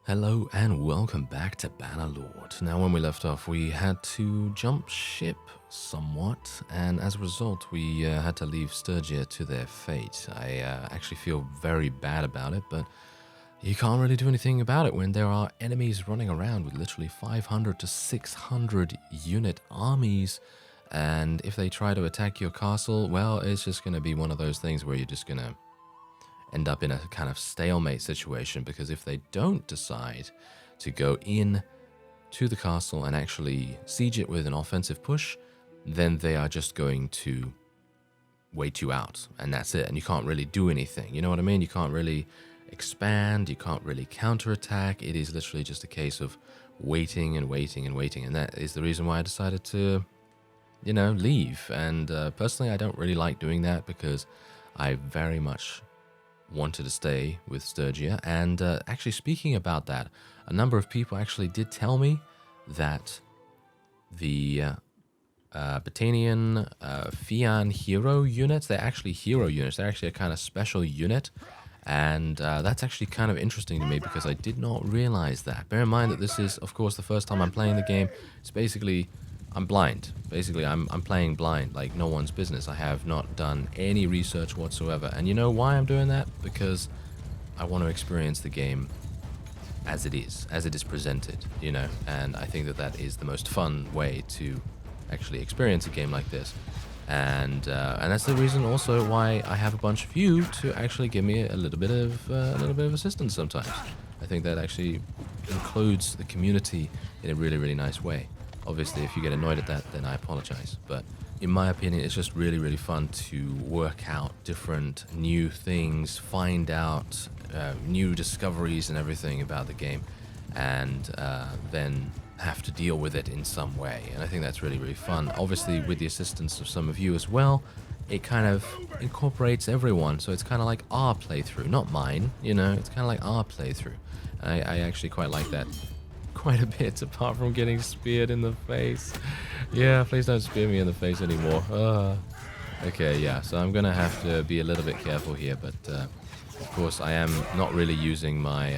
Hello and welcome back to Bannerlord. Now when we left off we had to jump ship somewhat, and as a result we had to leave Sturgia to their fate. I actually feel very bad about it, but you can't really do anything about it when there are enemies running around with literally 500 to 600 unit armies, and if they try to attack your castle, well, it's just going to be one of those things where you're just going to end up in a kind of stalemate situation, because if they don't decide to go in to the castle and actually siege it with an offensive push, then they are just going to wait you out, and that's it, and you can't really do anything. You know what I mean? You can't really expand, you can't really counterattack. It is literally just a case of waiting and waiting and waiting, and that is the reason why I decided to, leave. And personally, I don't really like doing that because I very much wanted to stay with Sturgia. And actually, speaking about that, a number of people actually did tell me that the Batanian Fian hero units, they're actually hero units. They're actually a kind of special unit. And that's actually kind of interesting to me because I did not realize that. Bear in mind that this is, of course, the first time I'm playing the game. It's basically, I'm blind. Basically, I'm playing blind, like no one's business. I have not done any research whatsoever. And you know why I'm doing that? Because I want to experience the game as it is presented, and I think that that is the most fun way to actually experience a game like this. And that's the reason also why I have a bunch of you to actually give me a little bit of assistance sometimes. I think that actually includes the community in a really, really nice way. Obviously, if you get annoyed at that, then I apologize. But in my opinion, it's just really, really fun to work out different new things, find out new discoveries and everything about the game, and then have to deal with it in some way. And I think that's really, really fun. Obviously, with the assistance of some of you as well, it kind of incorporates everyone. So it's kind of like our playthrough, not mine, it's kind of like our playthrough. And I actually quite like that quite a bit, apart from getting speared in the face. Yeah, please don't spear me in the face anymore. Okay, yeah, so I'm gonna have to be a little bit careful here, but of course I am not really using my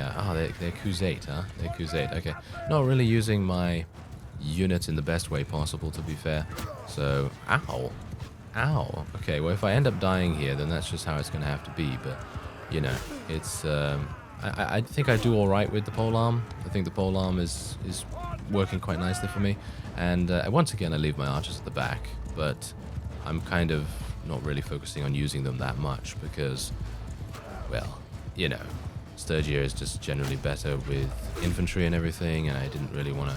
they're Cosine, huh? They're Cosine, okay. Not really using my units in the best way possible, to be fair. So ow. Okay, well, if I end up dying here, then that's just how it's gonna have to be. But it's I think I do all right with the polearm. I think the polearm is working quite nicely for me. And once again, I leave my archers at the back, but I'm kind of not really focusing on using them that much because, well, Sturgia is just generally better with infantry and everything, and I didn't really want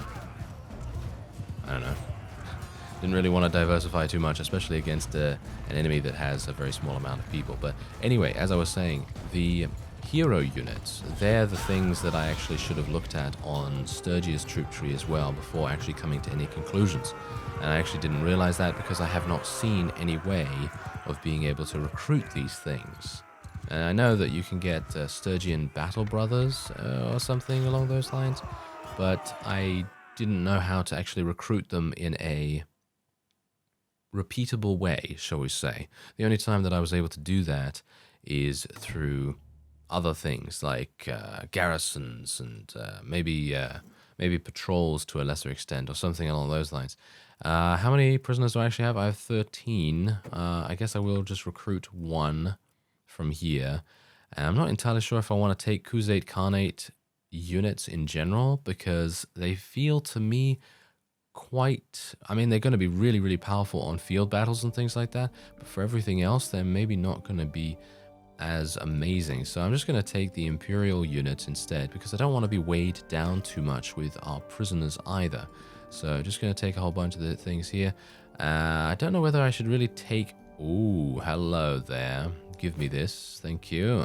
to diversify too much, especially against an enemy that has a very small amount of people. But anyway, as I was saying, the hero units, they're the things that I actually should have looked at on Sturgia's troop tree as well before actually coming to any conclusions. And I actually didn't realize that because I have not seen any way of being able to recruit these things. And I know that you can get Sturgian Battle Brothers or something along those lines, but I didn't know how to actually recruit them in a repeatable way, shall we say. The only time that I was able to do that is through other things like garrisons and maybe patrols to a lesser extent or something along those lines. How many prisoners do I actually have? I have 13. I guess I will just recruit one from here. And I'm not entirely sure if I want to take Khuzait Khanate units in general, because they feel to me they're going to be really, really powerful on field battles and things like that, but for everything else, they're maybe not going to be as amazing. So I'm just going to take the Imperial units instead, because I don't want to be weighed down too much with our prisoners either. So just going to take a whole bunch of the things here. I don't know whether I should really take... Ooh, hello there. Give me this. Thank you.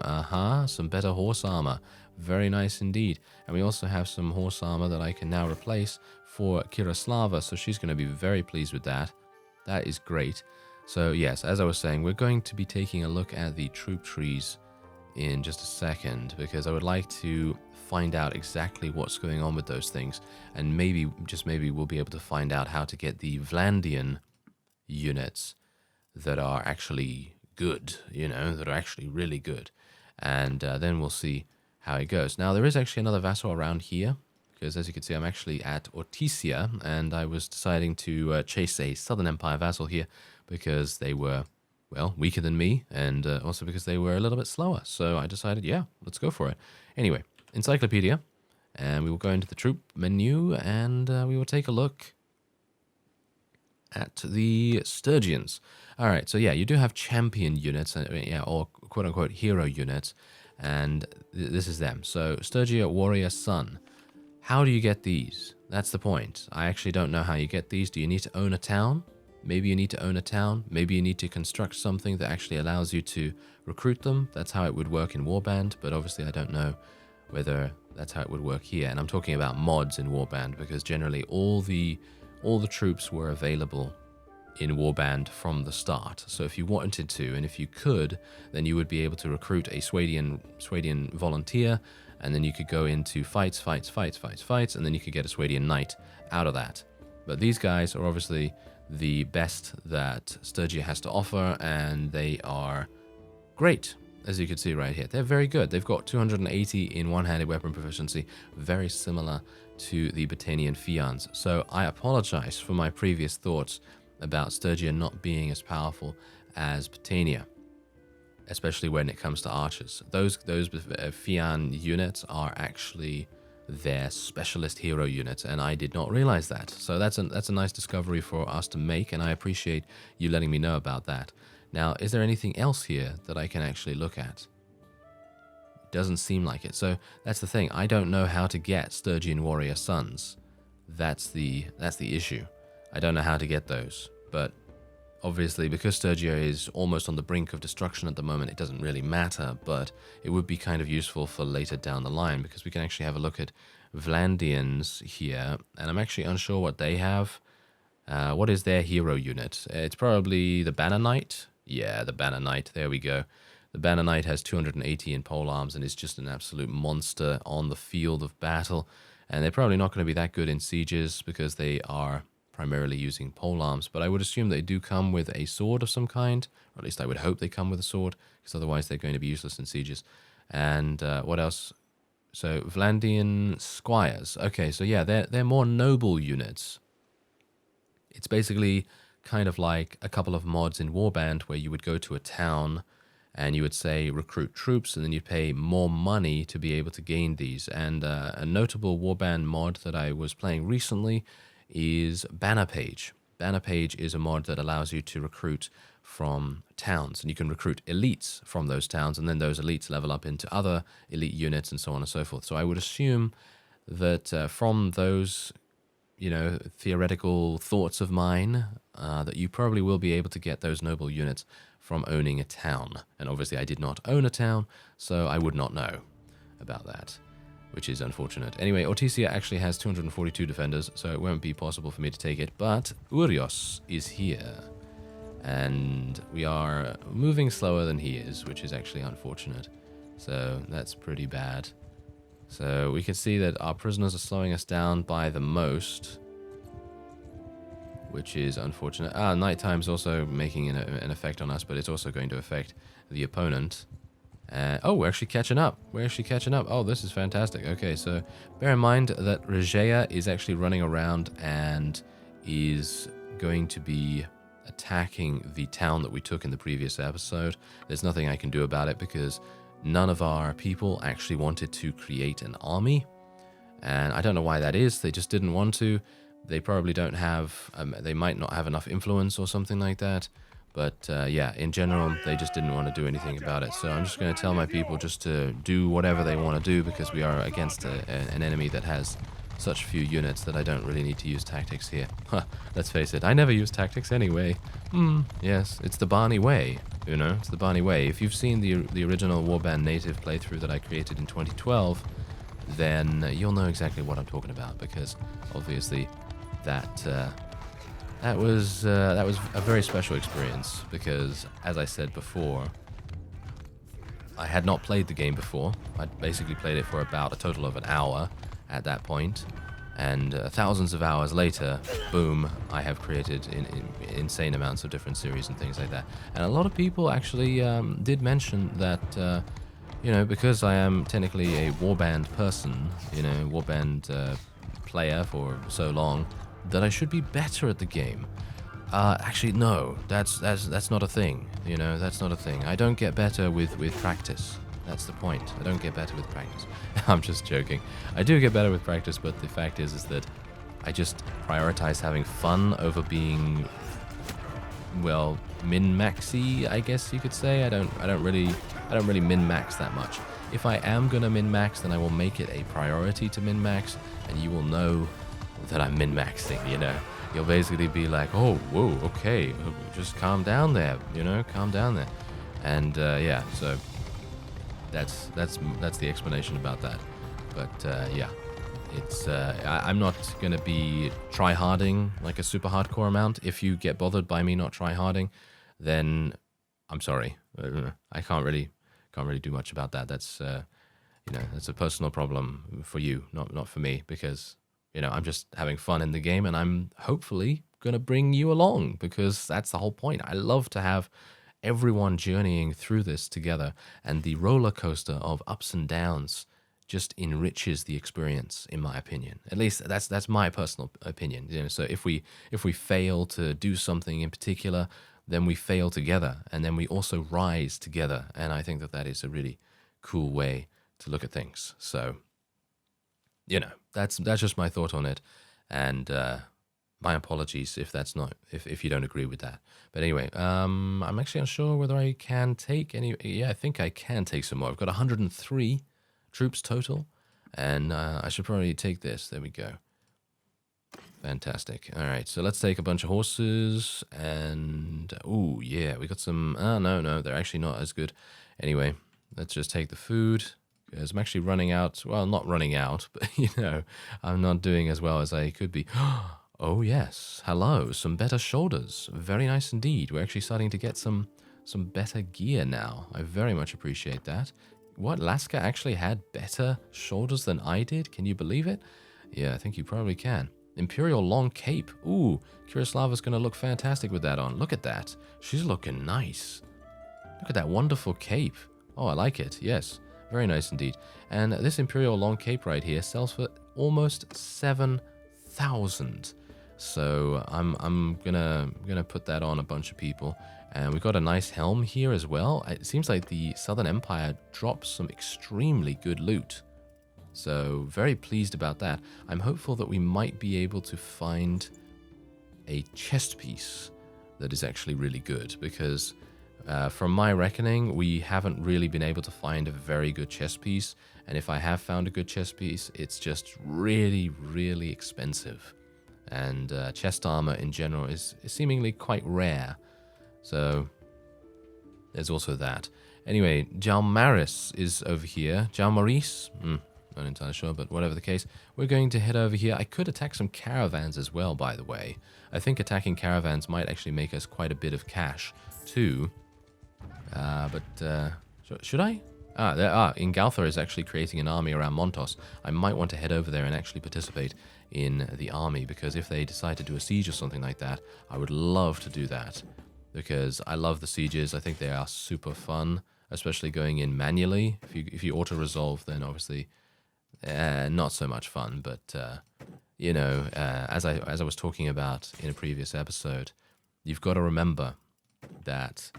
Some better horse armor. Very nice indeed. And we also have some horse armor that I can now replace for Kiraslava, so she's going to be very pleased with that. That is great. So yes, as I was saying, we're going to be taking a look at the troop trees in just a second, because I would like to find out exactly what's going on with those things, and maybe, just maybe, we'll be able to find out how to get the Vlandian units that are actually good, that are actually really good. And then we'll see how it goes. Now, there is actually another vassal around here, because as you can see, I'm actually at Ortisia, and I was deciding to chase a Southern Empire vassal here, because they were, well, weaker than me, and also because they were a little bit slower. So I decided, yeah, let's go for it. Anyway, Encyclopedia, and we will go into the troop menu, and we will take a look at the Sturgians. All right, so yeah, you do have champion units, yeah, or quote-unquote hero units, and this is them. So, Sturgia Warrior Son. How do you get these? That's the point. I actually don't know how you get these. Do you need to own a town? Maybe you need to own a town. Maybe you need to construct something that actually allows you to recruit them. That's how it would work in Warband, but obviously I don't know whether that's how it would work here. And I'm talking about mods in Warband, because generally all the troops were available in Warband from the start. So if you wanted to, and if you could, then you would be able to recruit a Swadian volunteer, and then you could go into fights, and then you could get a Swadian knight out of that. But these guys are obviously the best that Sturgia has to offer, and they are great, as you can see right here. They're very good. They've got 280 in one-handed weapon proficiency, very similar to the Batanian Fians. So I apologize for my previous thoughts about Sturgia not being as powerful as Batania, especially when it comes to archers. Those Fian units are actually their specialist hero units, and I did not realize that. So that's a nice discovery for us to make, and I appreciate you letting me know about that. Now, is there anything else here that I can actually look at? Doesn't seem like it. So that's the thing. I don't know how to get Sturgian warrior sons. That's the issue. I don't know how to get those. But obviously, because Sturgia is almost on the brink of destruction at the moment, it doesn't really matter. But it would be kind of useful for later down the line, because we can actually have a look at Vlandians here, and I'm actually unsure what they have. What is their hero unit? It's probably the Banner Knight. Yeah, the Banner Knight. There we go. The Banner Knight has 280 in polearms and is just an absolute monster on the field of battle. And they're probably not going to be that good in sieges because they are primarily using polearms. But I would assume they do come with a sword of some kind, or at least I would hope they come with a sword, because otherwise they're going to be useless in sieges. And what else? So Vlandian Squires. Okay, so yeah, they're more noble units. It's basically kind of like a couple of mods in Warband where you would go to a town and you would say recruit troops, and then you'd pay more money to be able to gain these. And a notable Warband mod that I was playing recently is Banner Page. Banner Page is a mod that allows you to recruit from towns, and you can recruit elites from those towns, and then those elites level up into other elite units and so on and so forth. So I would assume that from those, you know, theoretical thoughts of mine, that you probably will be able to get those noble units from owning a town. And obviously I did not own a town, so I would not know about that, which is unfortunate. Anyway, Ortisia actually has 242 defenders, so it won't be possible for me to take it, but Urios is here. And we are moving slower than he is, which is actually unfortunate. So that's pretty bad. So we can see that our prisoners are slowing us down by the most, which is unfortunate. Nighttime's also making an effect on us, but it's also going to affect the opponent. Oh, we're actually catching up. Oh, this is fantastic. Okay, so bear in mind that Regea is actually running around and is going to be attacking the town that we took in the previous episode. There's nothing I can do about it because none of our people actually wanted to create an army. And I don't know why that is. They just didn't want to. They probably don't have, they might not have enough influence or something like that. But yeah, in general, they just didn't want to do anything about it. So I'm just going to tell my people just to do whatever they want to do, because we are against an enemy that has such few units that I don't really need to use tactics here. Let's face it, I never use tactics anyway. Yes, it's the Barney way, you know, it's the Barney way. If you've seen the original Warband native playthrough that I created in 2012, then you'll know exactly what I'm talking about, because obviously that was a very special experience, because as I said before, I had not played the game before. I'd basically played it for about a total of an hour at that point, and thousands of hours later, boom, I have created insane amounts of different series and things like that. And a lot of people actually did mention that you know, because I am technically a warband person, you know, warband player for so long, that I should be better at the game. Actually, no, that's not a thing. You know, that's not a thing. I don't get better with practice. That's the point. I don't get better with practice. I'm just joking. I do get better with practice, but the fact is that I just prioritize having fun over being, well, min-maxy, I guess you could say. I don't really min-max that much. If I am gonna min-max, then I will make it a priority to min-max, and you will know that I'm min-maxing, you know. You'll basically be like, oh, whoa, okay, just calm down there, you know, calm down there. And yeah, so that's the explanation about that. But yeah, it's I'm not gonna be try-harding like a super hardcore amount. If you get bothered by me not try-harding, then I'm sorry. I can't really do much about that. That's you know, that's a personal problem for you, not for me, because you know, I'm just having fun in the game, and I'm hopefully going to bring you along, because that's the whole point. I love to have everyone journeying through this together, and the roller coaster of ups and downs just enriches the experience, in my opinion. At least that's my personal opinion. You know, so if we fail to do something in particular, then we fail together, and then we also rise together, and I think that is a really cool way to look at things. So, you know, that's just my thought on it, and my apologies if you don't agree with that. But anyway, I'm actually unsure whether I can take any. Yeah, I think I can take some more. I've got 103 troops total, and I should probably take this. There we go. Fantastic. All right, so let's take a bunch of horses, and oh yeah, we got some. No, they're actually not as good. Anyway, let's just take the food. Because I'm actually running out. Well, not running out, but you know, I'm not doing as well as I could be. Oh yes, hello, some better shoulders. Very nice indeed. We're actually starting to get some better gear now. I very much appreciate that. What, Laska actually had better shoulders than I did? Can you believe it? Yeah, I think you probably can. Imperial long cape. Ooh, Kurislava's gonna look fantastic with that on. Look at that. She's looking nice. Look at that wonderful cape. Oh, I like it. Yes. Very nice indeed. And this Imperial long cape right here sells for almost 7,000. So I'm gonna put that on a bunch of people. And we've got a nice helm here as well. It seems like the Southern Empire drops some extremely good loot. So very pleased about that. I'm hopeful that we might be able to find a chest piece that is actually really good, because from my reckoning, we haven't really been able to find a very good chess piece, and if I have found a good chess piece, it's just really, really expensive. And chest armor in general is seemingly quite rare, so there's also that. Anyway, Jalmaris is over here. Jalmaris? Not entirely sure, but whatever the case, we're going to head over here. I could attack some caravans as well, by the way. I think attacking caravans might actually make us quite a bit of cash, too. Should I? Ingaltha is actually creating an army around Montos. I might want to head over there and actually participate in the army, because if they decide to do a siege or something like that, I would love to do that, because I love the sieges. I think they are super fun, especially going in manually. If you auto-resolve, then obviously not so much fun, but you know, as I was talking about in a previous episode, you've got to remember that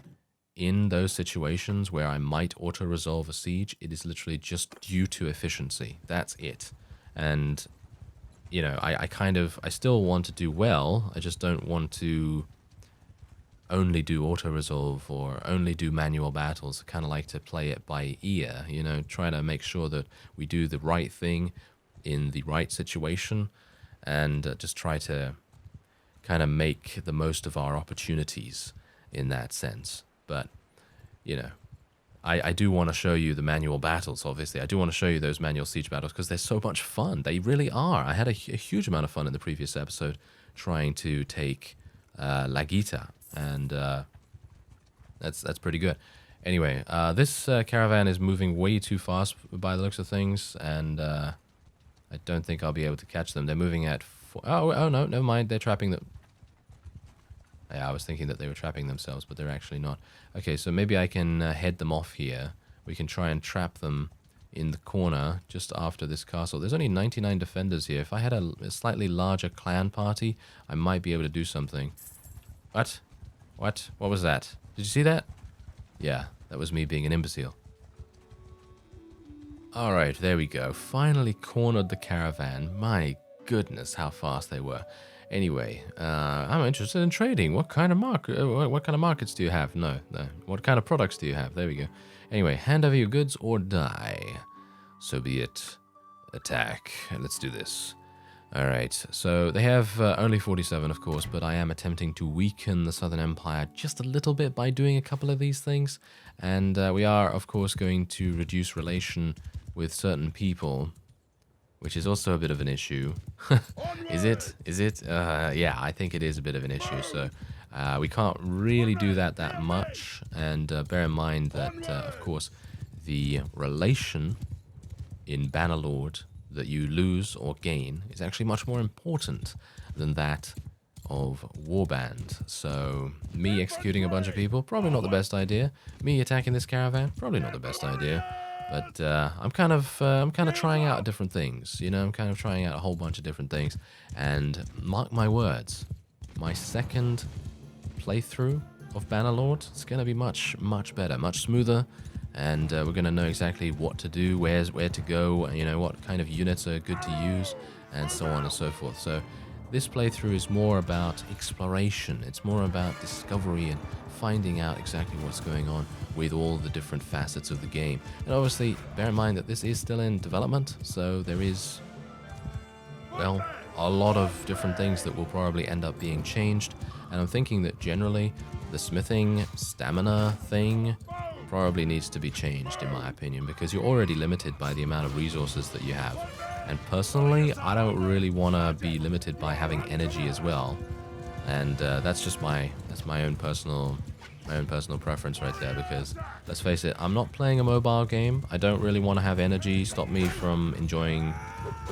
in those situations where I might auto-resolve a siege, it is literally just due to efficiency. That's it. And, you know, I still want to do well. I just don't want to only do auto-resolve or only do manual battles. I kind of like to play it by ear, you know, try to make sure that we do the right thing in the right situation, and just try to kind of make the most of our opportunities in that sense. But, you know, I do want to show you the manual battles, obviously. I do want to show you those manual siege battles, because they're so much fun. They really are. I had a huge amount of fun in the previous episode trying to take Lagita, and that's pretty good. Anyway, this caravan is moving way too fast by the looks of things, and I don't think I'll be able to catch them. They're moving at... Oh, no, never mind. They're trapping them. Yeah, I was thinking that they were trapping themselves, but they're actually not. Okay, so maybe I can head them off here we can try and trap them in the corner just after this castle. There's only 99 defenders here. If I had a slightly larger clan party, I might be able to do something. What? What? What was that? Did you see that? Yeah, that was me being an imbecile. Alright, there we go. Finally cornered the caravan. My goodness, how fast they were. Anyway, I'm interested in trading. What kind of markets do you have? No. What kind of products do you have? There we go. Anyway, hand over your goods or die. So be it. Attack. Let's do this. Alright, so they have only 47, of course, but I am attempting to weaken the Southern Empire just a little bit by doing a couple of these things. And we are, of course, going to reduce relation with certain people, which is also a bit of an issue. Is it? Is it? Yeah, I think it is a bit of an issue. So we can't really do that much. And bear in mind that, of course, the relation in Bannerlord that you lose or gain is actually much more important than that of Warband. So me executing a bunch of people, probably not the best idea. Me attacking this caravan, probably not the best idea. But I'm kind of trying out different things, you know. I'm kind of trying out a whole bunch of different things, and mark my words, my second playthrough of Bannerlord is going to be much better, much smoother, and we're going to know exactly what to do, where to go, you know, what kind of units are good to use, and so on and so forth. So this playthrough is more about exploration. It's more about discovery and finding out exactly what's going on with all the different facets of the game. And obviously, bear in mind that this is still in development, so there is, well, a lot of different things that will probably end up being changed. And I'm thinking that generally, the smithing stamina thing probably needs to be changed, in my opinion, because you're already limited by the amount of resources that you have. And personally, I don't really want to be limited by having energy as well. And that's just my own personal preference right there, because let's face it, I'm not playing a mobile game. I don't really want to have energy stop me from enjoying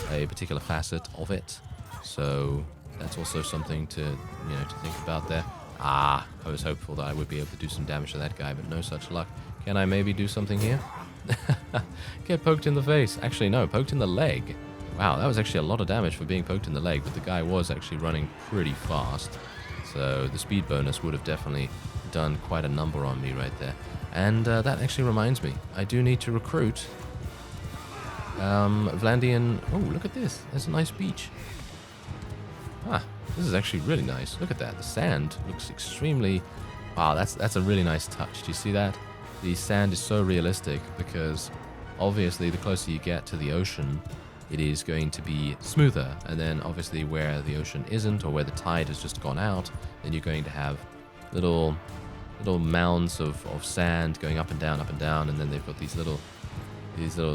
a particular facet of it. So that's also something to, you know, to think about there. I was hopeful that I would be able to do some damage to that guy, but no such luck. Can I maybe do something here? Get poked in the face. Actually, no, poked in the leg. Wow, that was actually a lot of damage for being poked in the leg, but the guy was actually running pretty fast. So the speed bonus would have definitely done quite a number on me right there. And that actually reminds me, I do need to recruit Vlandian. Oh, look at this. There's a nice beach. This is actually really nice. Look at that. The sand looks extremely... Wow, that's a really nice touch. Do you see that? The sand is so realistic because obviously the closer you get to the ocean, it is going to be smoother. And then obviously where the ocean isn't, or where the tide has just gone out, then you're going to have little mounds of sand going up and down, and then they've got these little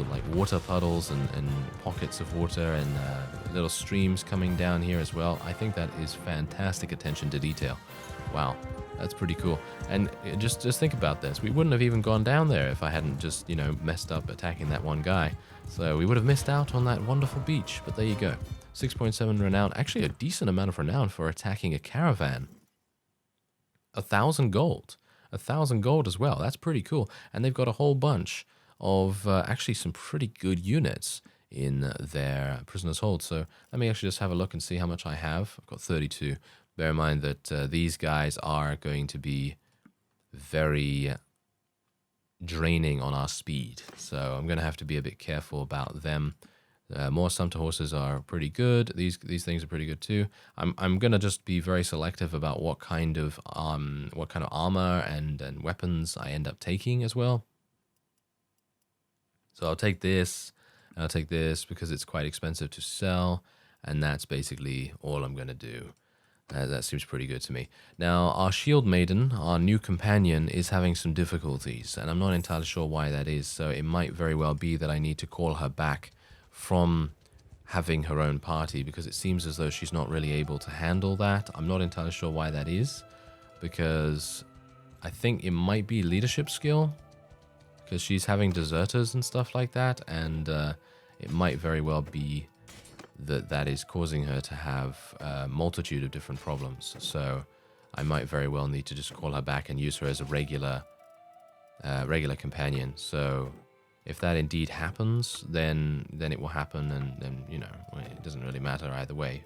like water puddles and pockets of water and little streams coming down here as well. I think that is fantastic attention to detail. Wow, that's pretty cool. And just think about this. We wouldn't have even gone down there if I hadn't just, you know, messed up attacking that one guy. So we would have missed out on that wonderful beach. But there you go. 6.7 renown. Actually a decent amount of renown for attacking a caravan. 1,000 gold. 1,000 gold as well. That's pretty cool. And they've got a whole bunch of actually some pretty good units in their prisoner's hold. So let me actually just have a look and see how much I have. I've got 32. Bear in mind that these guys are going to be very draining on our speed. So I'm going to have to be a bit careful about them. More Sumter horses are pretty good. These things are pretty good too. I'm going to just be very selective about what kind of armor and weapons I end up taking as well. So I'll take this, and I'll take this because it's quite expensive to sell, and that's basically all I'm going to do. That seems pretty good to me. Now, our shield maiden, our new companion, is having some difficulties, and I'm not entirely sure why that is, so it might very well be that I need to call her back from having her own party, because it seems as though she's not really able to handle that. I'm not entirely sure why that is, because I think it might be leadership skill, because she's having deserters and stuff like that, and it might very well be that is causing her to have a multitude of different problems. So I might very well need to just call her back and use her as a regular regular companion. So if that indeed happens, then it will happen, and then, you know, it doesn't really matter either way,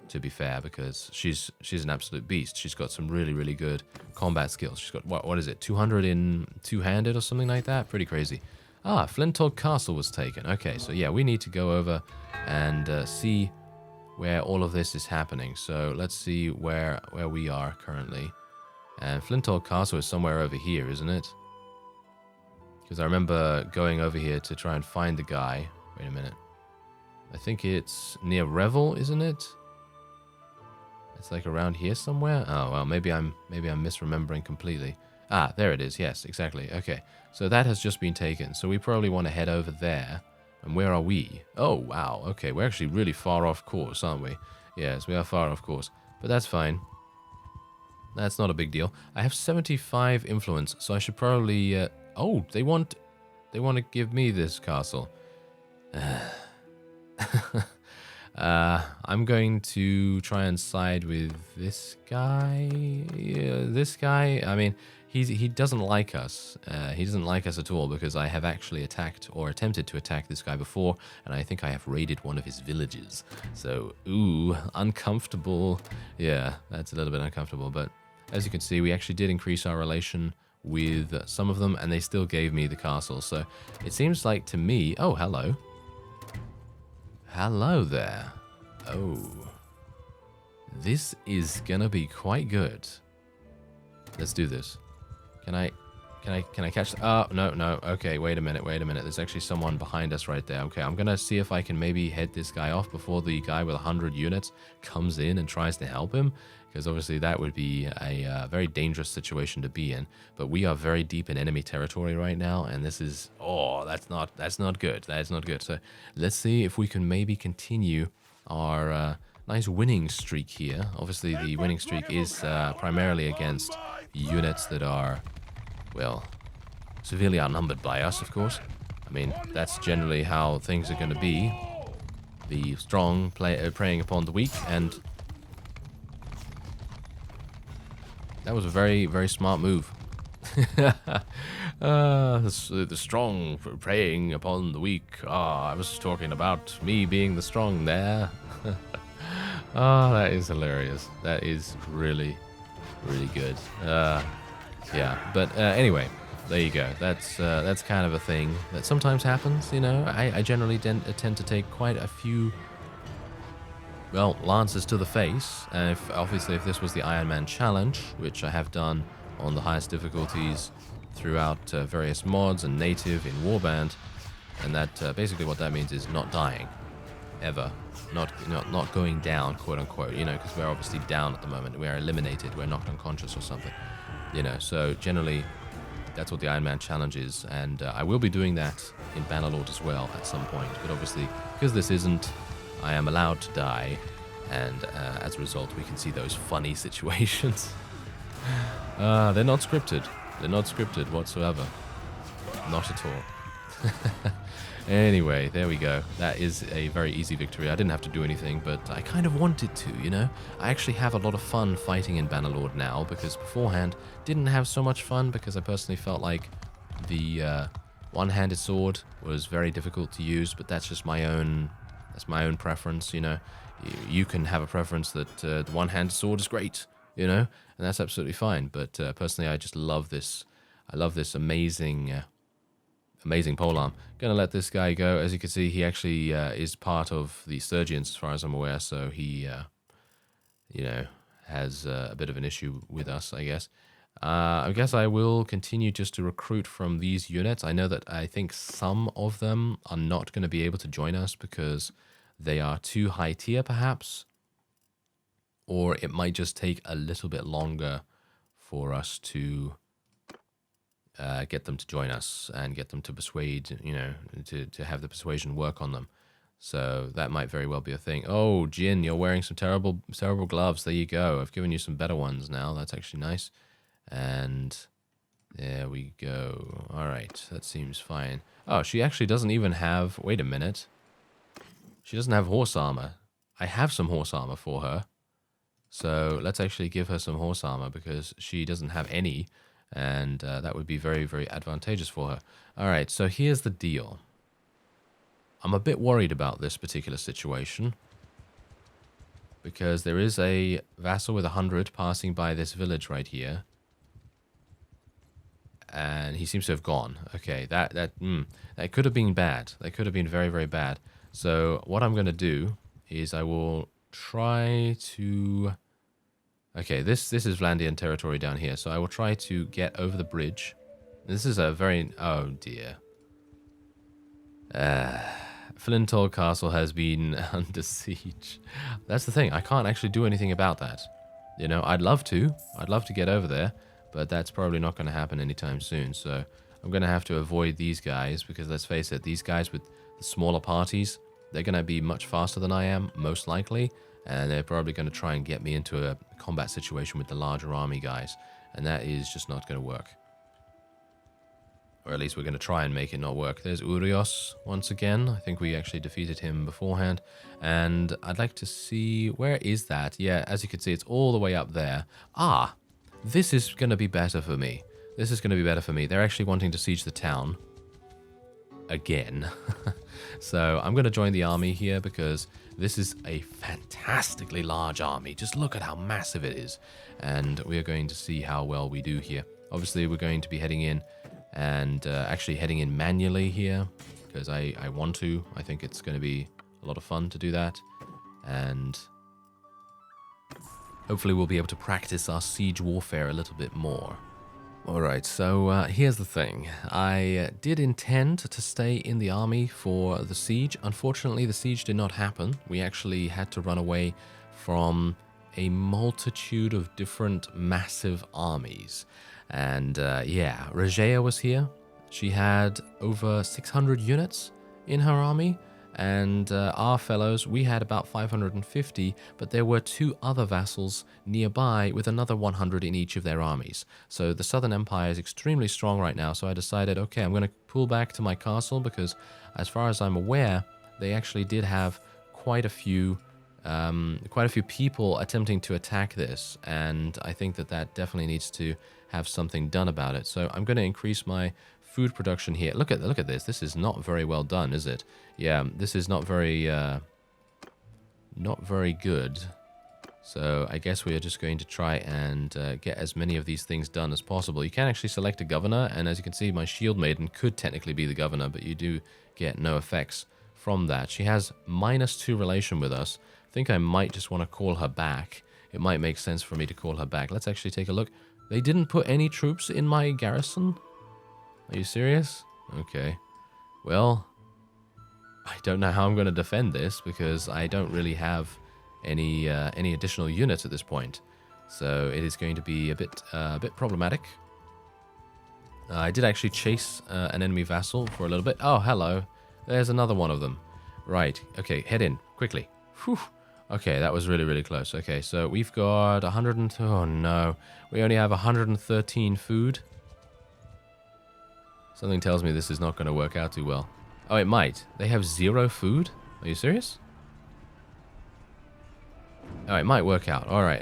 to be fair, because she's an absolute beast. She's got some really, really good combat skills. She's got, what is it, 200 in two-handed or something like that? Pretty crazy. Ah, Flintock Castle was taken. Okay, so yeah, we need to go over and see where all of this is happening. So let's see where we are currently. And Flintock Castle is somewhere over here, isn't it? Because I remember going over here to try and find the guy. Wait a minute. I think it's near Revel, isn't it? It's like around here somewhere. Oh, well, maybe I'm misremembering completely. Ah, there it is. Yes, exactly. Okay. So that has just been taken. So we probably want to head over there. And where are we? Oh, wow. Okay, we're actually really far off course, aren't we? Yes, we are far off course. But that's fine. That's not a big deal. I have 75 influence, so I should probably... oh, they want to give me this castle. I'm going to try and side with this guy. This guy, I mean, he doesn't like us. He doesn't like us at all, because I have actually attacked or attempted to attack this guy before, and I think I have raided one of his villages. So, ooh, uncomfortable. Yeah, that's a little bit uncomfortable, but as you can see, we actually did increase our relation with some of them, and they still gave me the castle. So it seems like to me... Oh, hello. Hello there. Oh. This is gonna be quite good. Let's do this. Can I catch... Oh, no. Okay, wait a minute. There's actually someone behind us right there. Okay, I'm gonna see if I can maybe head this guy off before the guy with 100 units comes in and tries to help him. Because obviously that would be a very dangerous situation to be in. But we are very deep in enemy territory right now, and this is... Oh, that's not good. That is not good. So let's see if we can maybe continue our nice winning streak here. Obviously the winning streak is primarily against units that are, well, severely outnumbered by us, of course. I mean, that's generally how things are going to be. The strong preying upon the weak, and... That was a very, very smart move. The strong preying upon the weak. Ah, I was talking about me being the strong there. That is hilarious. That is really, really good. Yeah, but anyway, there you go. That's kind of a thing that sometimes happens, you know. I generally tend to take quite a few... well, lances to the face, and obviously if this was the Iron Man challenge, which I have done on the highest difficulties throughout various mods and native in Warband, and that basically what that means is not dying, ever, not going down, quote unquote, you know, because we're obviously down at the moment, we're eliminated, we're knocked unconscious or something, you know, so generally that's what the Iron Man challenge is, and I will be doing that in Bannerlord as well at some point, but obviously because this isn't... I am allowed to die, and as a result, we can see those funny situations. They're not scripted. They're not scripted whatsoever. Not at all. Anyway, there we go. That is a very easy victory. I didn't have to do anything, but I kind of wanted to, you know? I actually have a lot of fun fighting in Bannerlord now, because beforehand, didn't have so much fun, because I personally felt like the one-handed sword was very difficult to use, but that's just my own... That's my own preference, you know. You can have a preference that the one-handed sword is great, you know, and that's absolutely fine. But personally, I just love this. I love this amazing, amazing polearm. Gonna let this guy go. As you can see, he actually is part of the Sturgians, as far as I'm aware. So he, you know, has a bit of an issue with us, I guess. I guess I will continue just to recruit from these units. I know that I think some of them are not going to be able to join us because they are too high tier, perhaps. Or it might just take a little bit longer for us to get them to join us and get them to persuade, you know, to have the persuasion work on them. So that might very well be a thing. Oh, Jin, you're wearing some terrible gloves. There you go. I've given you some better ones now. That's actually nice. And there we go. All right, that seems fine. Oh, she actually doesn't even have... Wait a minute. She doesn't have horse armor. I have some horse armor for her. So let's actually give her some horse armor because she doesn't have any. And that would be very, very advantageous for her. All right, so here's the deal. I'm a bit worried about this particular situation, because there is a vassal with 100 passing by this village right here. And he seems to have gone. Okay, that could have been bad. That could have been very, very bad. So what I'm going to do is I will try to... Okay, this is Vlandian territory down here. So I will try to get over the bridge. This is a very... Oh, dear. Flintall Castle has been under siege. That's the thing. I can't actually do anything about that. You know, I'd love to. I'd love to get over there. But that's probably not going to happen anytime soon. So I'm going to have to avoid these guys. Because let's face it, these guys with the smaller parties, they're going to be much faster than I am, most likely. And they're probably going to try and get me into a combat situation with the larger army guys. And that is just not going to work. Or at least we're going to try and make it not work. There's Urios once again. I think we actually defeated him beforehand. And I'd like to see... Where is that? Yeah, as you can see, it's all the way up there. Ah! This is going to be better for me. This is going to be better for me. They're actually wanting to siege the town. Again. So I'm going to join the army here because this is a fantastically large army. Just look at how massive it is. And we are going to see how well we do here. Obviously, we're going to be heading in and actually heading in manually here because I want to. I think it's going to be a lot of fun to do that. And... hopefully we'll be able to practice our siege warfare a little bit more. Alright, so here's the thing. I did intend to stay in the army for the siege. Unfortunately, the siege did not happen. We actually had to run away from a multitude of different massive armies. And yeah, Regea was here. She had over 600 units in her army. And our fellows, we had about 550, but there were 2 other vassals nearby with another 100 in each of their armies. So the Southern Empire is extremely strong right now, so I decided, okay, I'm going to pull back to my castle because as far as I'm aware, they actually did have quite a few people attempting to attack this, and I think that definitely needs to have something done about it. So I'm going to increase my food production here. Look at this. This is not very well done, is it? Yeah, this is not very good. So I guess we are just going to try and get as many of these things done as possible. You can actually select a governor, and as you can see, my shield maiden could technically be the governor, but you do get no effects from that. She has -2 relation with us. I think I might just want to call her back. It might make sense for me to call her back. Let's actually take a look. They didn't put any troops in my garrison? Are you serious? Okay. Well, I don't know how I'm going to defend this because I don't really have any additional units at this point. So it is going to be a bit problematic. I did actually chase an enemy vassal for a little bit. Oh, hello. There's another one of them. Right. Okay, head in quickly. Whew. Okay, that was really, really close. Okay, so we've got 102. Oh, no. We only have 113 food. Something tells me this is not going to work out too well. Oh, it might. They have 0 food? Are you serious? Oh, it might work out. All right.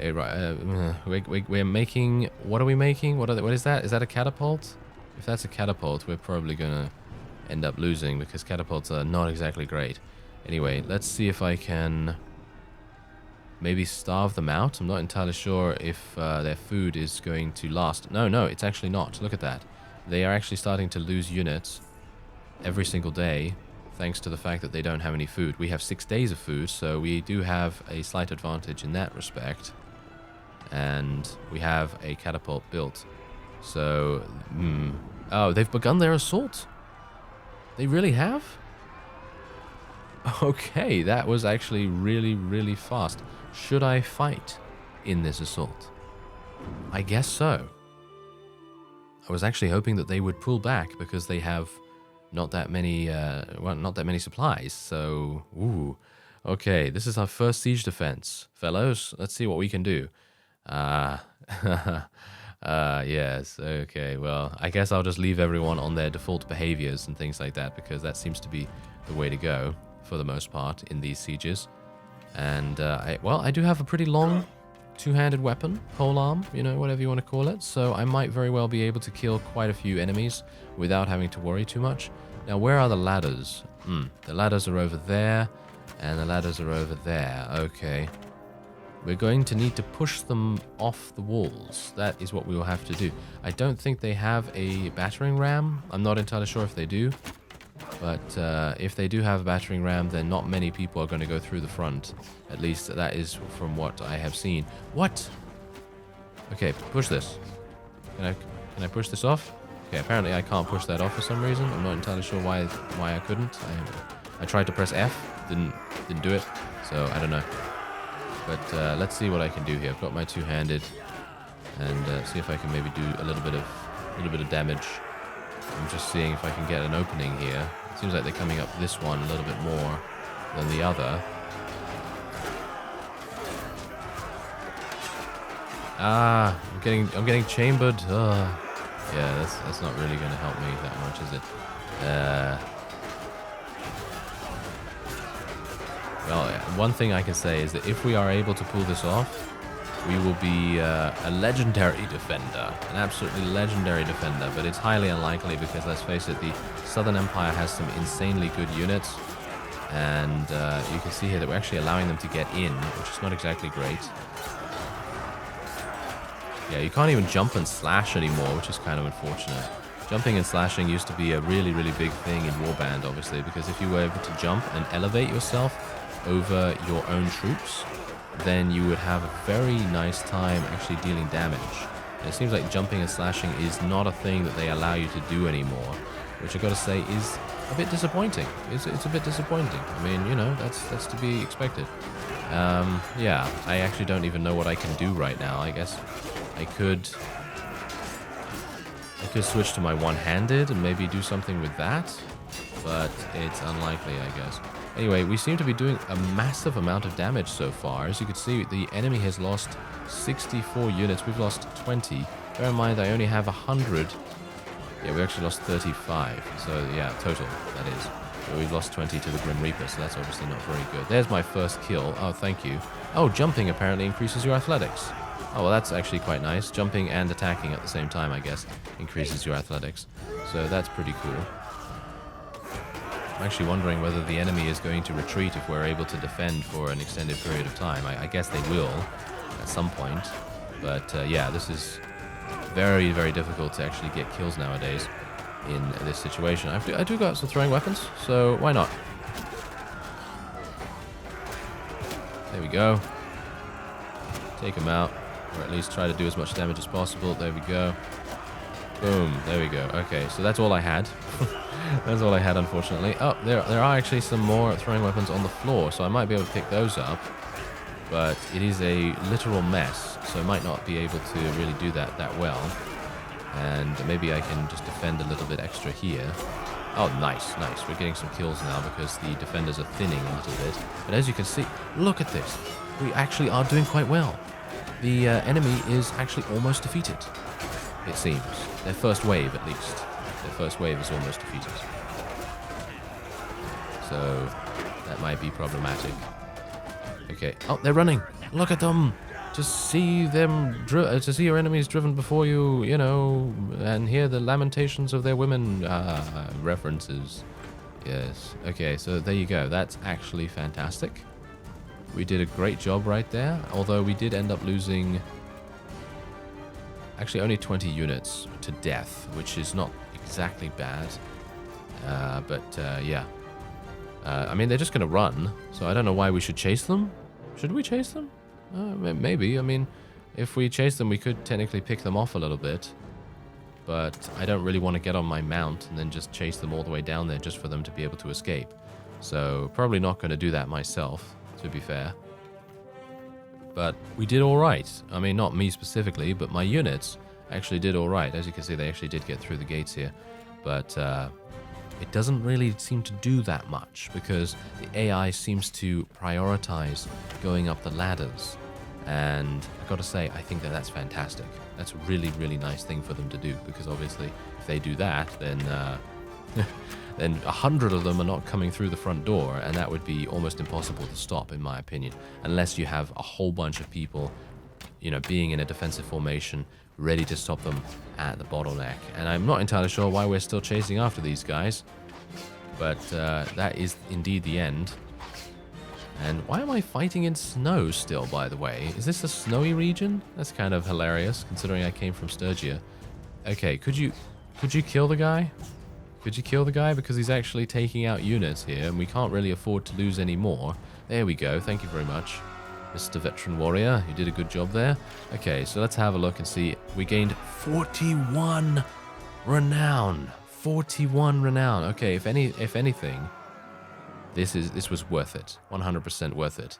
We're making... What are we making? What is that? Is that a catapult? If that's a catapult, we're probably going to end up losing because catapults are not exactly great. Anyway, let's see if I can maybe starve them out. I'm not entirely sure if their food is going to last. No, it's actually not. Look at that. They are actually starting to lose units every single day thanks to the fact that they don't have any food. We have 6 days of food, so we do have a slight advantage in that respect. And we have a catapult built. So, oh, they've begun their assault. They really have? Okay, that was actually really, really fast. Should I fight in this assault? I guess so. I was actually hoping that they would pull back because they have not that many, not that many supplies. So, ooh, okay, this is our first siege defense, fellows. Let's see what we can do. Yes, okay. Well, I guess I'll just leave everyone on their default behaviors and things like that because that seems to be the way to go for the most part in these sieges. And I do have a pretty long two-handed weapon, polearm, you know, whatever you want to call it. So I might very well be able to kill quite a few enemies without having to worry too much. Now, where are the ladders? The ladders are over there, and the ladders are over there. Okay. We're going to need to push them off the walls. That is what we will have to do. I don't think they have a battering ram. I'm not entirely sure if they do. But if they do have a battering ram, then not many people are going to go through the front. At least that is from what I have seen. What? Okay, push this. Can I push this off? Okay, apparently I can't push that off for some reason. I'm not entirely sure why I couldn't. I tried to press F, didn't do it. So I don't know. But let's see what I can do here. I've got my two-handed, and see if I can maybe do a little bit of damage. I'm just seeing if I can get an opening here. It seems like they're coming up this one a little bit more than the other. Ah, I'm getting chambered. Yeah, that's not really going to help me that much, is it? Well, one thing I can say is that if we are able to pull this off, we will be a legendary defender, an absolutely legendary defender, but it's highly unlikely because, let's face it, the Southern Empire has some insanely good units, and you can see here that we're actually allowing them to get in, which is not exactly great. Yeah, you can't even jump and slash anymore, which is kind of unfortunate. Jumping and slashing used to be a really, really big thing in Warband, obviously, because if you were able to jump and elevate yourself over your own troops, then you would have a very nice time actually dealing damage. And it seems like jumping and slashing is not a thing that they allow you to do anymore, which I've got to say is a bit disappointing. It's a bit disappointing. I mean, you know, that's to be expected. Yeah, I actually don't even know what I can do right now. I guess I could switch to my one-handed and maybe do something with that, but it's unlikely, I guess. Anyway, we seem to be doing a massive amount of damage so far. As you can see, the enemy has lost 64 units. We've lost 20. Bear in mind, I only have 100. Yeah, we actually lost 35. So, yeah, total, that is. But we've lost 20 to the Grim Reaper, so that's obviously not very good. There's my first kill. Oh, thank you. Oh, jumping apparently increases your athletics. Oh, well, that's actually quite nice. Jumping and attacking at the same time, I guess, increases your athletics. So that's pretty cool. I'm actually wondering whether the enemy is going to retreat if we're able to defend for an extended period of time. I guess they will at some point. But yeah, this is very, very difficult to actually get kills nowadays in this situation. I do got some throwing weapons, so why not? There we go. Take him out, or at least try to do as much damage as possible. There we go. Boom. There we go. Okay, so that's all I had. That's all I had, unfortunately. Oh, there are actually some more throwing weapons on the floor, so I might be able to pick those up. But it is a literal mess, so I might not be able to really do that well. And maybe I can just defend a little bit extra here. Oh, nice, nice. We're getting some kills now because the defenders are thinning a little bit. But as you can see, look at this. We actually are doing quite well. The enemy is actually almost defeated, it seems. Their first wave, at least. Their first wave is almost defeated. So, that might be problematic. Okay. Oh, they're running. Look at them. To see them, to see your enemies driven before you, you know, and hear the lamentations of their women. References. Yes. Okay, so there you go. That's actually fantastic. We did a great job right there, although we did end up losing actually only 20 units to death, which is not exactly bad. Yeah. I mean, they're just going to run, so I don't know why we should chase them. Should we chase them? Maybe. I mean, if we chase them, we could technically pick them off a little bit. But I don't really want to get on my mount and then just chase them all the way down there just for them to be able to escape. So probably not going to do that myself, to be fair. But we did all right. I mean, not me specifically, but my units actually did all right. As you can see, they actually did get through the gates here. But it doesn't really seem to do that much because the AI seems to prioritize going up the ladders. And I've got to say, I think that's fantastic. That's a really, really nice thing for them to do because obviously if they do that, then then 100 of them are not coming through the front door, and that would be almost impossible to stop, in my opinion, unless you have a whole bunch of people, you know, being in a defensive formation, ready to stop them at the bottleneck. And I'm not entirely sure why we're still chasing after these guys, but that is indeed the end. And why am I fighting in snow still, by the way? Is this a snowy region? That's kind of hilarious, considering I came from Sturgia. Okay, could you kill the guy? Could you kill the guy? Because he's actually taking out units here, and we can't really afford to lose any more. There we go. Thank you very much, Mr. Veteran Warrior. You did a good job there. Okay, so let's have a look and see. We gained 41 renown. 41 renown. Okay, if anything, this was worth it. 100% worth it,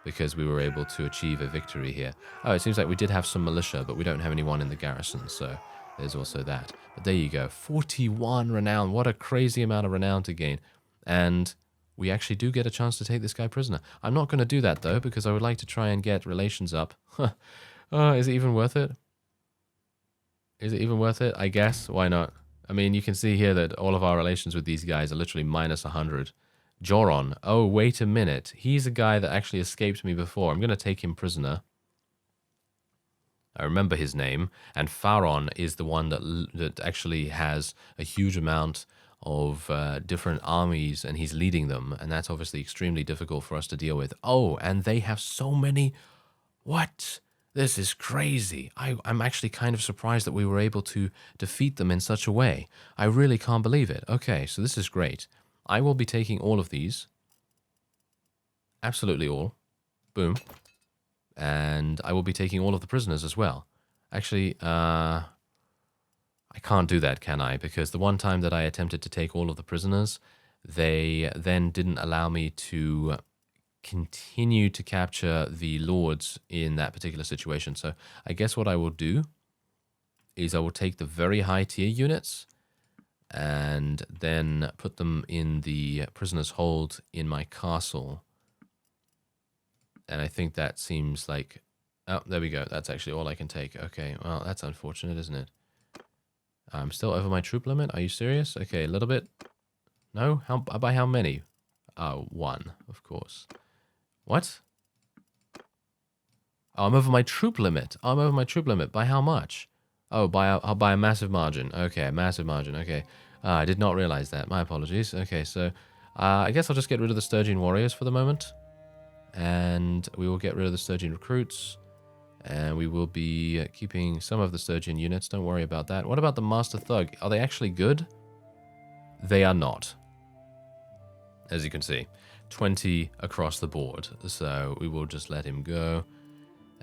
because we were able to achieve a victory here. Oh, it seems like we did have some militia, but we don't have anyone in the garrison, so there's also that. But there you go. 41 renown. What a crazy amount of renown to gain. And we actually do get a chance to take this guy prisoner. I'm not going to do that, though, because I would like to try and get relations up. Is it even worth it? Is it even worth it? I guess. Why not? I mean, you can see here that all of our relations with these guys are literally minus 100. Joron. Oh, wait a minute. He's a guy that actually escaped me before. I'm going to take him prisoner. I remember his name. And Pharon is the one that actually has a huge amount of different armies, and he's leading them. And that's obviously extremely difficult for us to deal with. Oh, and they have so many... What? This is crazy. I'm actually kind of surprised that we were able to defeat them in such a way. I really can't believe it. Okay, so this is great. I will be taking all of these. Absolutely all. Boom. And I will be taking all of the prisoners as well. Actually, I can't do that, can I? Because the one time that I attempted to take all of the prisoners, they then didn't allow me to continue to capture the lords in that particular situation. So I guess what I will do is I will take the very high tier units and then put them in the prisoner's hold in my castle. And I think that seems like... Oh, there we go. That's actually all I can take. Okay, well, that's unfortunate, isn't it? I'm still over my troop limit. Are you serious? Okay, a little bit. No? By how many? 1, of course. What? Oh, I'm over my troop limit. I'm over my troop limit. By how much? Oh, by a massive margin. Okay, a massive margin. Okay. I did not realize that. My apologies. Okay, so I guess I'll just get rid of the Sturgian warriors for the moment. And we will get rid of the Sturgian recruits. And we will be keeping some of the Sturgian units. Don't worry about that. What about the Master Thug? Are they actually good? They are not. As you can see. 20 across the board. So we will just let him go.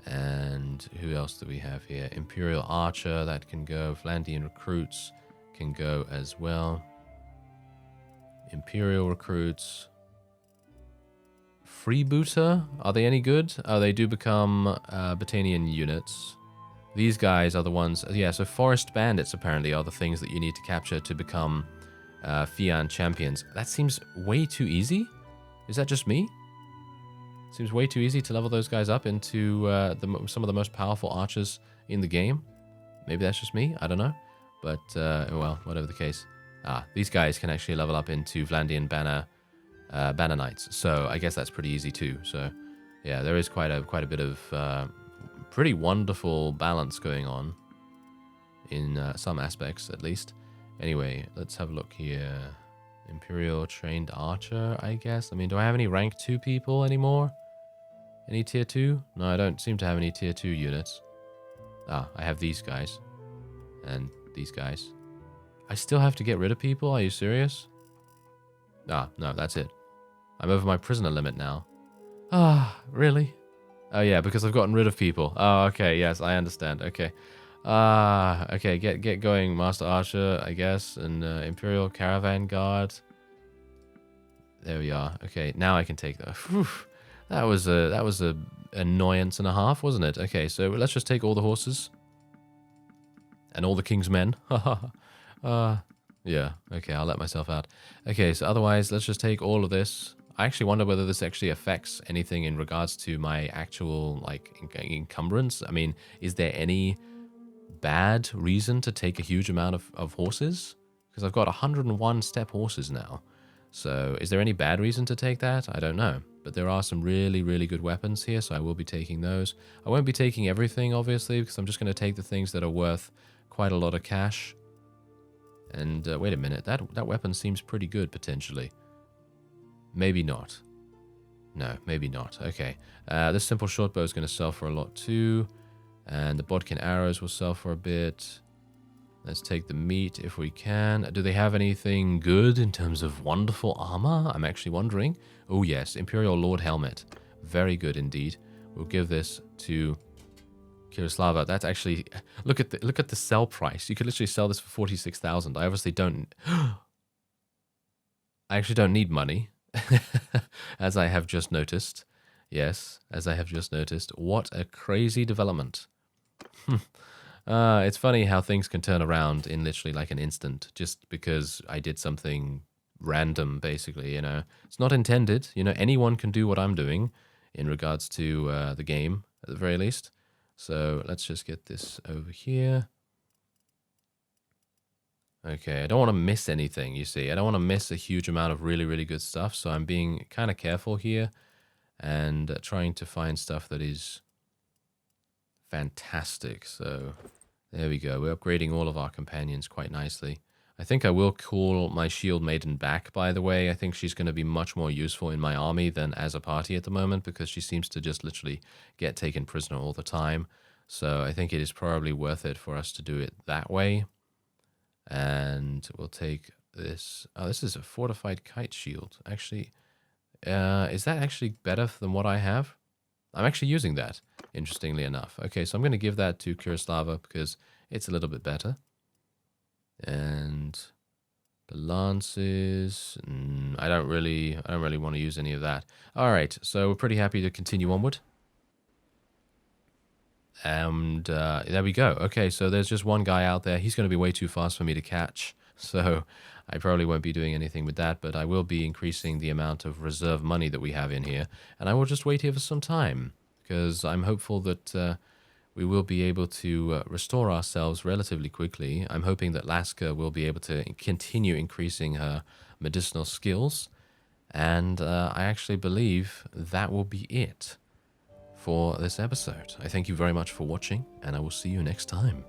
And who else do we have here? Imperial Archer, that can go. Flandian recruits can go as well. Imperial recruits. Freebooter, are they any good? Oh, they do become Battanian units. These guys are the ones... Yeah, so Forest Bandits apparently are the things that you need to capture to become Fian champions. That seems way too easy. Is that just me? Seems way too easy to level those guys up into some of the most powerful archers in the game. Maybe that's just me. I don't know. But, well, whatever the case. These guys can actually level up into Vlandian Banner Knights. So I guess that's pretty easy too. So, yeah, there is quite a bit of pretty wonderful balance going on in some aspects, at least. Anyway, let's have a look here. Imperial trained archer, I guess. I mean, do I have any rank 2 people anymore? Any tier 2? No, I don't seem to have any tier 2 units. I have these guys. And these guys. I still have to get rid of people? Are you serious? No, that's it. I'm over my prisoner limit now. Really? Oh, yeah, because I've gotten rid of people. Oh, okay, yes, I understand. Okay. Okay, get going, Master Archer, I guess, and Imperial Caravan Guard. There we are. Okay, now I can take that. Whew. That was a annoyance and a half, wasn't it? Okay, so let's just take all the horses and all the king's men. Yeah. Okay, I'll let myself out. Okay, so otherwise, let's just take all of this. I actually wonder whether this actually affects anything in regards to my actual like encumbrance. I mean, is there any bad reason to take a huge amount of horses? Because I've got 101 step horses now. So is there any bad reason to take that? I don't know. but there are some really, really good weapons here, so I will be taking those. I won't be taking everything, obviously, because I'm just going to take the things that are worth quite a lot of cash. And wait a minute, that weapon seems pretty good, potentially. Maybe not. No, maybe not. Okay. This simple short bow is going to sell for a lot too. And the bodkin arrows will sell for a bit. Let's take the meat if we can. Do they have anything good in terms of wonderful armor? I'm actually wondering. Oh yes, Imperial Lord helmet. Very good indeed. We'll give this to Kiroslava. That's actually, look at the sell price. You could literally sell this for 46,000. I obviously don't. I actually don't need money, as I have just noticed. Yes, as I have just noticed. What a crazy development. It's funny how things can turn around in literally like an instant, just because I did something random, basically, you know. It's not intended, you know, anyone can do what I'm doing in regards to the game, at the very least. So let's just get this over here. Okay, I don't want to miss anything, you see. I don't want to miss a huge amount of really, really good stuff, so I'm being kind of careful here and trying to find stuff that is fantastic. So there we go. We're upgrading all of our companions quite nicely. I think I will call my shield maiden back, by the way. I think she's going to be much more useful in my army than as a party at the moment, because she seems to just literally get taken prisoner all the time. So I think it is probably worth it for us to do it that way. And we'll take this. Oh, this is a fortified kite shield. Actually, is that actually better than what I have? I'm actually using that, interestingly enough. Okay, so I'm going to give that to Kiroslava because it's a little bit better. And the lances, I don't really want to use any of that. All right, so we're pretty happy to continue onward. And there we go. Okay, so there's just one guy out there. He's going to be way too fast for me to catch. So I probably won't be doing anything with that, but I will be increasing the amount of reserve money that we have in here. And I will just wait here for some time, because I'm hopeful that we will be able to restore ourselves relatively quickly. I'm hoping that Laska will be able to continue increasing her medicinal skills. And I actually believe that will be it for this episode. I thank you very much for watching, and I will see you next time.